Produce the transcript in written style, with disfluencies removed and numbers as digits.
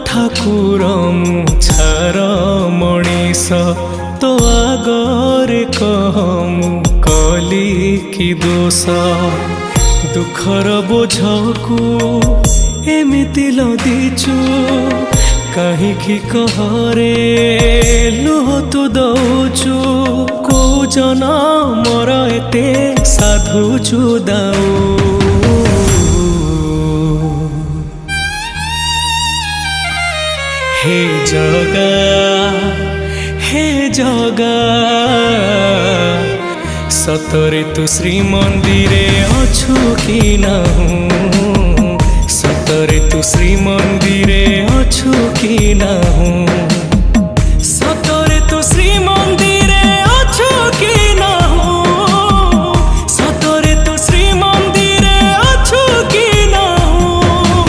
ठाकुर मुछार मनीष तो आगरे कह मु कली कि दोष दुखर बोझकू एमिति लदिचु कहीं कहरे लुह तू दौचु को जनमर एते साधुचु दाऊ हे जगा सतरे तू श्रीमंदिरे अछु कि नाहु सतरे तू श्रीमंदिरे अछु कि ना